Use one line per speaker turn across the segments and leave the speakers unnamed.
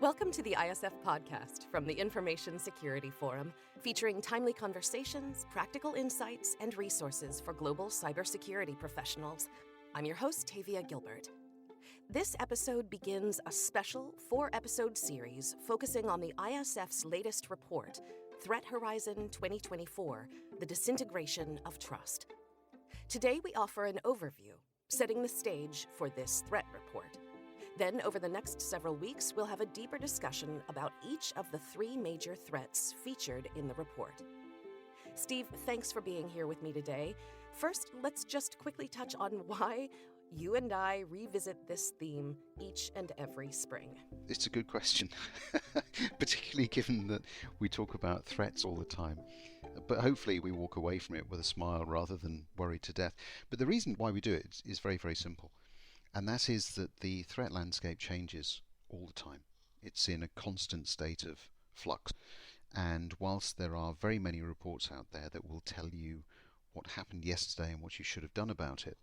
Welcome to the ISF podcast from the Information Security Forum, featuring timely conversations, practical insights, and resources for global cybersecurity professionals. I'm your host, Tavia Gilbert. This episode begins a special 4-episode series focusing on the ISF's latest report, Threat Horizon 2024, The Disintegration of Trust. Today we offer an overview, setting the stage for this threat report. Then, over the next several weeks, we'll have a deeper discussion about each of the 3 major threats featured in the report. Steve, thanks for being here with me today. First, let's just quickly touch on why you and I revisit this theme each and every spring.
It's a good question, particularly given that we talk about threats all the time. But hopefully we walk away from it with a smile rather than worried to death. But the reason why we do it is very, very simple. And that is that the threat landscape changes all the time. It's in a constant state of flux. And whilst there are very many reports out there that will tell you what happened yesterday and what you should have done about it,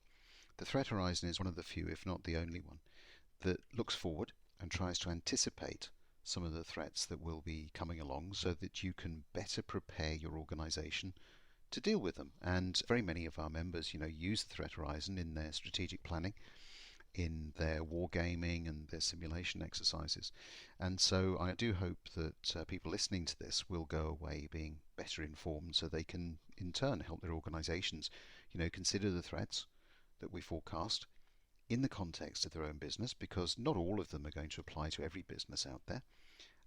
the threat horizon is one of the few, if not the only one, that looks forward and tries to anticipate some of the threats that will be coming along so that you can better prepare your organization to deal with them. And very many of our members, use the threat horizon in their strategic planning, in their wargaming and their simulation exercises. And so I do hope that people listening to this will go away being better informed so they can in turn help their organizations, consider the threats that we forecast in the context of their own business, because not all of them are going to apply to every business out there.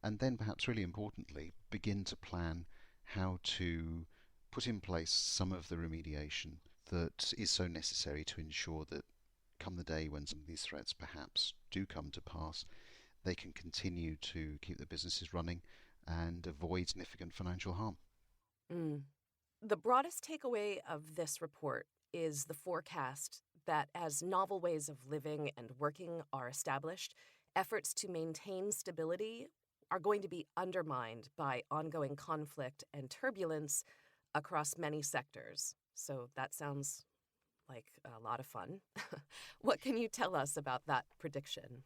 And then perhaps really importantly, begin to plan how to put in place some of the remediation that is so necessary to ensure that come the day when some of these threats perhaps do come to pass, they can continue to keep their businesses running and avoid significant financial harm.
The broadest takeaway of this report is the forecast that as novel ways of living and working are established, efforts to maintain stability are going to be undermined by ongoing conflict and turbulence across many sectors. So that sounds like a lot of fun. What can you tell us about that prediction?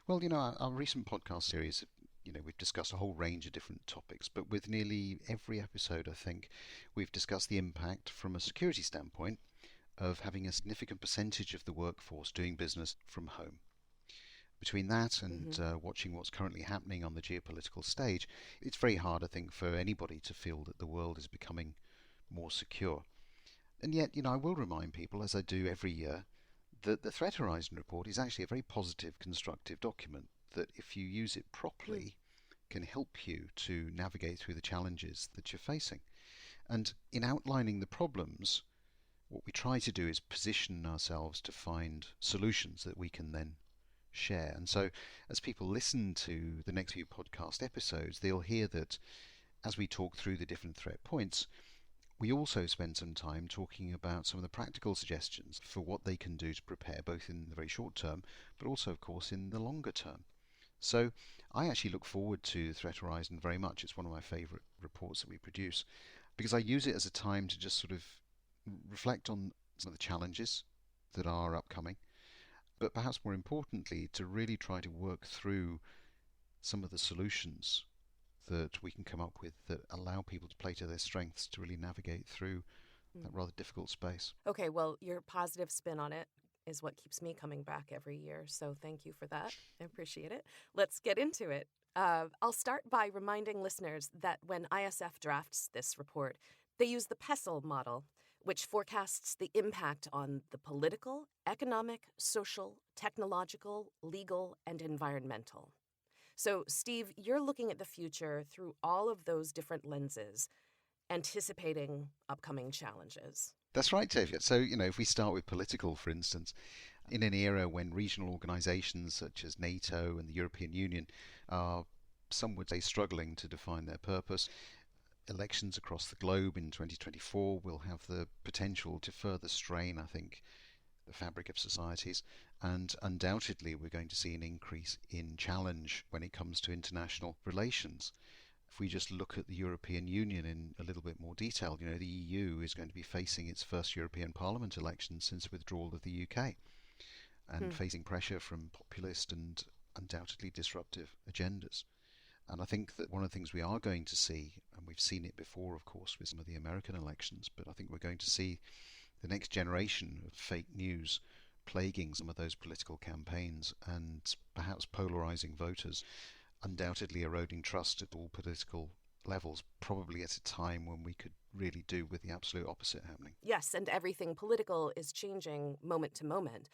Well, our recent podcast series, we've discussed a whole range of different topics, but with nearly every episode, I think, we've discussed the impact from a security standpoint of having a significant percentage of the workforce doing business from home. Between that and watching what's currently happening on the geopolitical stage, it's very hard, I think, for anybody to feel that the world is becoming more secure. And yet, I will remind people, as I do every year, that the Threat Horizon report is actually a very positive, constructive document that, if you use it properly, can help you to navigate through the challenges that you're facing. And in outlining the problems, what we try to do is position ourselves to find solutions that we can then share. And so, as people listen to the next few podcast episodes, they'll hear that as we talk through the different threat points, we also spend some time talking about some of the practical suggestions for what they can do to prepare, both in the very short term, but also, of course, in the longer term. So I actually look forward to Threat Horizon very much. It's one of my favourite reports that we produce, because I use it as a time to just sort of reflect on some of the challenges that are upcoming, but perhaps more importantly, to really try to work through some of the solutions that we can come up with that allow people to play to their strengths to really navigate through that rather difficult space.
Okay, well, your positive spin on it is what keeps me coming back every year, so thank you for that. I appreciate it. Let's get into it. I'll start by reminding listeners that when ISF drafts this report, they use the PESTLE model, which forecasts the impact on the political, economic, social, technological, legal, and environmental. So, Steve, you're looking at the future through all of those different lenses, anticipating upcoming challenges.
That's right, Tavia. So, if we start with political, for instance, in an era when regional organisations such as NATO and the European Union are, some would say, struggling to define their purpose, elections across the globe in 2024 will have the potential to further strain, I think, the fabric of societies, and undoubtedly we're going to see an increase in challenge when it comes to international relations. If we just look at the European Union in a little bit more detail, the EU is going to be facing its first European Parliament election since withdrawal of the UK, and facing pressure from populist and undoubtedly disruptive agendas. And I think that one of the things we are going to see, and we've seen it before, of course, with some of the American elections, but I think we're going to see the next generation of fake news plaguing some of those political campaigns and perhaps polarizing voters, undoubtedly eroding trust at all political levels, probably at a time when we could really do with the absolute opposite happening.
Yes, and everything political is changing moment to moment.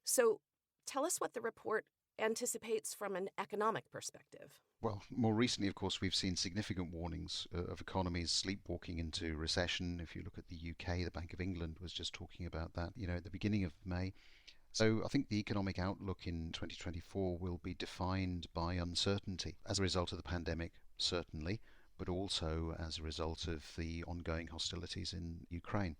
So tell us what the report anticipates from an economic perspective.
Well, more recently, of course, we've seen significant warnings of economies sleepwalking into recession. If you look at the UK, the Bank of England was just talking about that, at the beginning of May. So I think the economic outlook in 2024 will be defined by uncertainty as a result of the pandemic, certainly, but also as a result of the ongoing hostilities in Ukraine.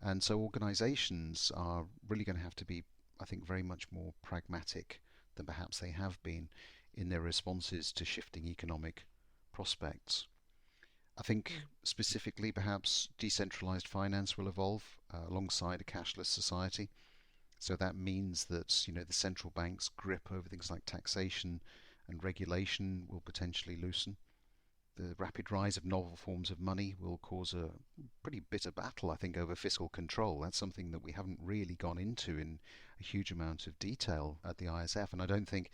And so organizations are really going to have to be, I think, very much more pragmatic than perhaps they have been in their responses to shifting economic prospects. I think specifically perhaps decentralized finance will evolve alongside a cashless society. So that means that the central bank's grip over things like taxation and regulation will potentially loosen. The rapid rise of novel forms of money will cause a pretty bitter battle, I think, over fiscal control. That's something that we haven't really gone into in a huge amount of detail at the ISF, and I don't think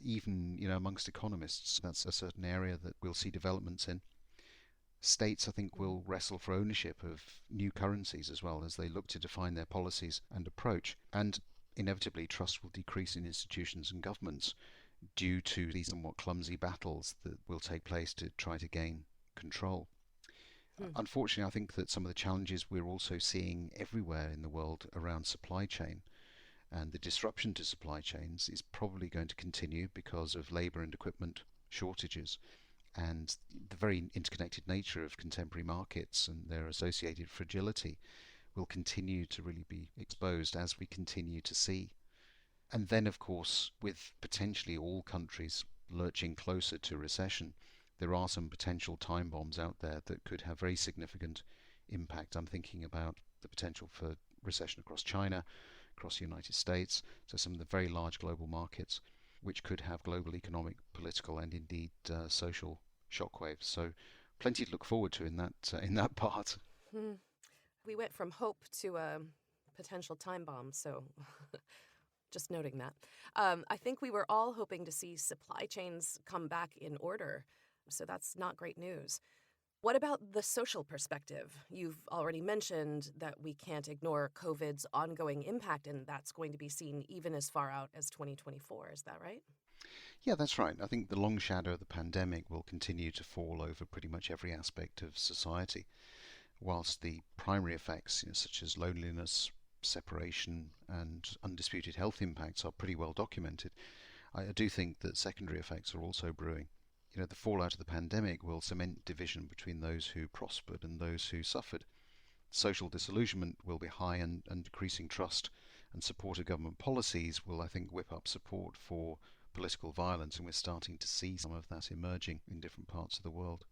even amongst economists that's a certain area that we'll see developments in. States, I think, will wrestle for ownership of new currencies as well as they look to define their policies and approach. And inevitably, trust will decrease in institutions and governments due to these somewhat clumsy battles that will take place to try to gain control. Unfortunately, I think that some of the challenges we're also seeing everywhere in the world around supply chain and the disruption to supply chains is probably going to continue because of labour and equipment shortages and the very interconnected nature of contemporary markets and their associated fragility will continue to really be exposed as we continue to see. And then, of course, with potentially all countries lurching closer to recession, there are some potential time bombs out there that could have very significant impact. I'm thinking about the potential for recession across China, across the United States, so some of the very large global markets, which could have global economic, political, and indeed social shockwaves. So, plenty to look forward to in that part.
We went from hope to a potential time bomb, so just noting that. I think we were all hoping to see supply chains come back in order, so that's not great news. What about the social perspective? You've already mentioned that we can't ignore COVID's ongoing impact, and that's going to be seen even as far out as 2024. Is that right?
Yeah, that's right. I think the long shadow of the pandemic will continue to fall over pretty much every aspect of society, whilst the primary effects, such as loneliness, separation, and undisputed health impacts are pretty well documented. I do think that secondary effects are also brewing. The fallout of the pandemic will cement division between those who prospered and those who suffered. Social disillusionment will be high, and decreasing trust and support of government policies will, I think, whip up support for political violence, and we're starting to see some of that emerging in different parts of the world.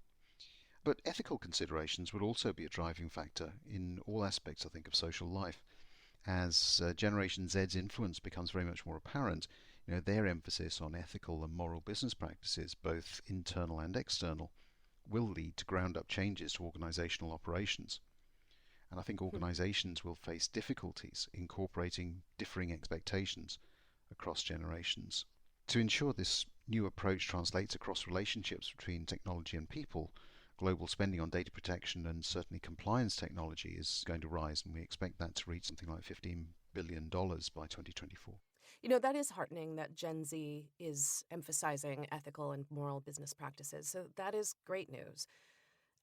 But ethical considerations will also be a driving factor in all aspects, I think, of social life. As Generation Z's influence becomes very much more apparent, their emphasis on ethical and moral business practices, both internal and external, will lead to ground-up changes to organizational operations. And I think organizations will face difficulties incorporating differing expectations across generations. To ensure this new approach translates across relationships between technology and people, global spending on data protection and certainly compliance technology is going to rise, and we expect that to reach something like $15 billion by 2024.
That is heartening that Gen Z is emphasizing ethical and moral business practices, so that is great news.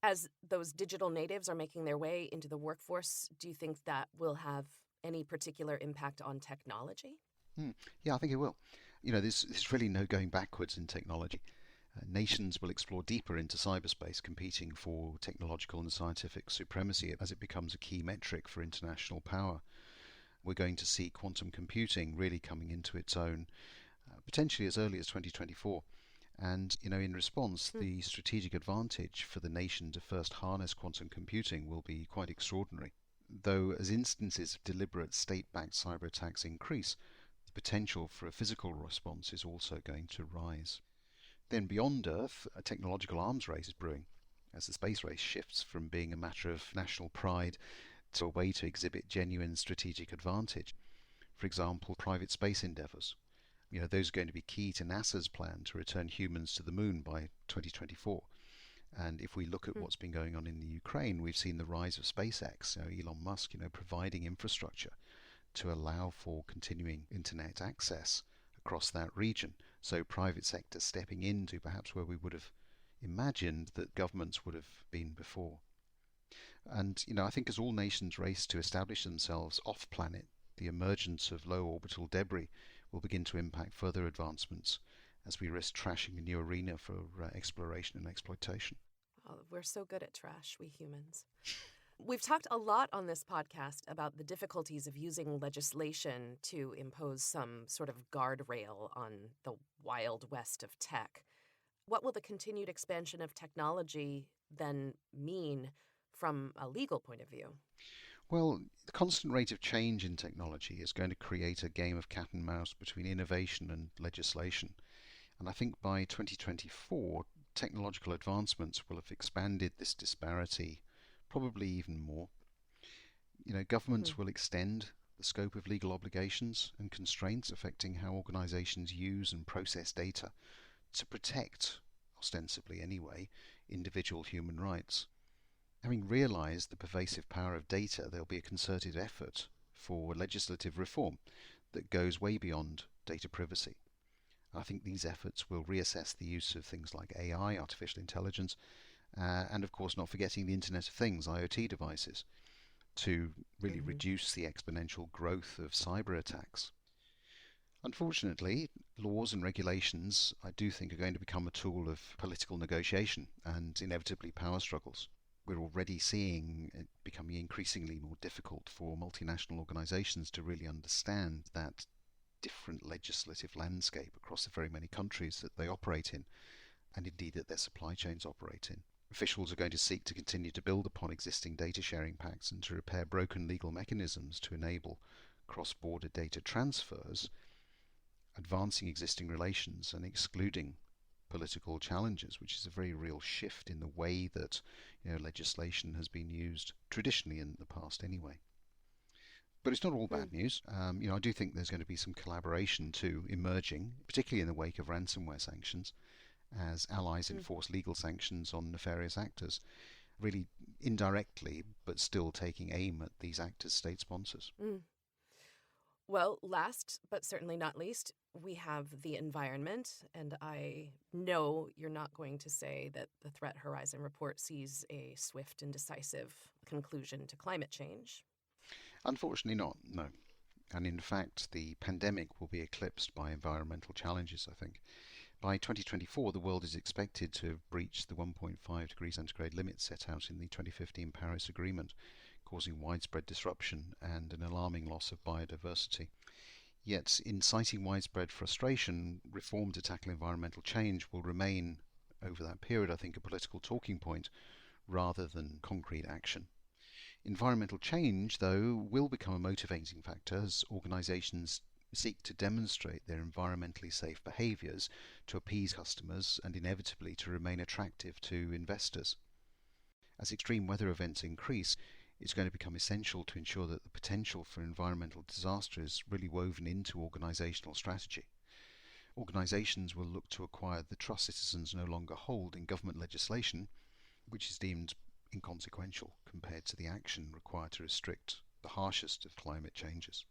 As those digital natives are making their way into the workforce, do you think that will have any particular impact on technology?
Yeah, I think it will. There's really no going backwards in technology. Nations will explore deeper into cyberspace, competing for technological and scientific supremacy as it becomes a key metric for international power. We're going to see quantum computing really coming into its own, potentially as early as 2024. And, in response, the strategic advantage for the nation to first harness quantum computing will be quite extraordinary. Though as instances of deliberate state-backed cyber attacks increase, the potential for a physical response is also going to rise. Then beyond Earth, a technological arms race is brewing, as the space race shifts from being a matter of national pride to a way to exhibit genuine strategic advantage. For example, private space endeavours. Those are going to be key to NASA's plan to return humans to the moon by 2024. And if we look at what's been going on in the Ukraine, we've seen the rise of SpaceX, Elon Musk, providing infrastructure to allow for continuing internet access across that region. So private sector stepping into perhaps where we would have imagined that governments would have been before. And, I think as all nations race to establish themselves off-planet, the emergence of low orbital debris will begin to impact further advancements as we risk trashing a new arena for exploration and exploitation.
Oh, we're so good at trash, we humans. We've talked a lot on this podcast about the difficulties of using legislation to impose some sort of guardrail on the wild west of tech. What will the continued expansion of technology then mean from a legal point of view?
Well, the constant rate of change in technology is going to create a game of cat and mouse between innovation and legislation. And I think by 2024, technological advancements will have expanded this disparity probably even more. Governments will extend the scope of legal obligations and constraints affecting how organizations use and process data to protect, ostensibly anyway, individual human rights. Having realized the pervasive power of data, there'll be a concerted effort for legislative reform that goes way beyond data privacy. I think these efforts will reassess the use of things like AI, artificial intelligence, and of course not forgetting the Internet of Things, IoT devices, to really reduce the exponential growth of cyber attacks. Unfortunately, laws and regulations, I do think, are going to become a tool of political negotiation and inevitably power struggles. We're already seeing it becoming increasingly more difficult for multinational organizations to really understand that different legislative landscape across the very many countries that they operate in, and indeed that their supply chains operate in. Officials are going to seek to continue to build upon existing data sharing pacts and to repair broken legal mechanisms to enable cross-border data transfers, advancing existing relations and excluding political challenges, which is a very real shift in the way that legislation has been used traditionally in the past anyway. But it's not all bad news. I do think there's going to be some collaboration too emerging, particularly in the wake of ransomware sanctions, as allies enforce legal sanctions on nefarious actors, really indirectly, but still taking aim at these actors' state sponsors.
Well, last but certainly not least, we have the environment, and I know you're not going to say that the Threat Horizon report sees a swift and decisive conclusion to climate change.
Unfortunately not, no. And in fact, the pandemic will be eclipsed by environmental challenges, I think. By 2024, the world is expected to have breached the 1.5 degrees centigrade limit set out in the 2015 Paris Agreement, causing widespread disruption and an alarming loss of biodiversity. Yet, inciting widespread frustration, reform to tackle environmental change will remain, over that period, I think, a political talking point rather than concrete action. Environmental change, though, will become a motivating factor as organisations seek to demonstrate their environmentally safe behaviours to appease customers and inevitably to remain attractive to investors. As extreme weather events increase, it's going to become essential to ensure that the potential for environmental disaster is really woven into organisational strategy. Organisations will look to acquire the trust citizens no longer hold in government legislation, which is deemed inconsequential compared to the action required to restrict the harshest of climate changes.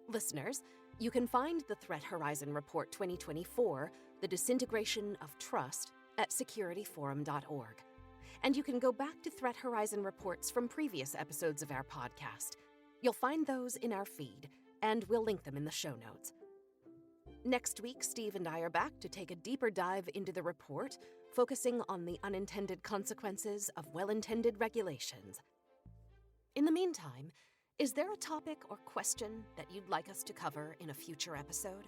Listeners, you can find the Threat Horizon Report 2024, The Disintegration of Trust, at securityforum.org. And you can go back to Threat Horizon reports from previous episodes of our podcast. You'll find those in our feed, and we'll link them in the show notes. Next week, Steve and I are back to take a deeper dive into the report, focusing on the unintended consequences of well-intended regulations. In the meantime, is there a topic or question that you'd like us to cover in a future episode?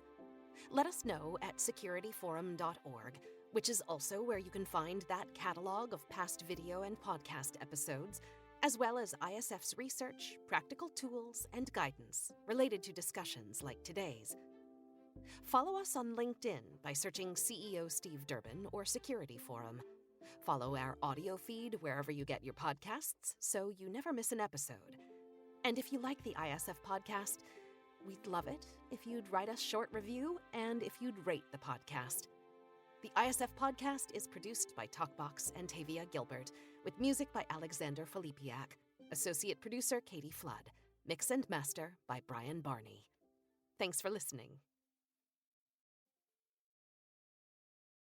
Let us know at securityforum.org, which is also where you can find that catalog of past video and podcast episodes, as well as ISF's research, practical tools, and guidance related to discussions like today's. Follow us on LinkedIn by searching CEO Steve Durbin or Security Forum. Follow our audio feed wherever you get your podcasts so you never miss an episode. And if you like the ISF podcast, we'd love it if you'd write us a short review and if you'd rate the podcast. The ISF podcast is produced by Talkbox and Tavia Gilbert, with music by Alexander Filipiak, associate producer Katie Flood, mix and master by Brian Barney. Thanks for listening.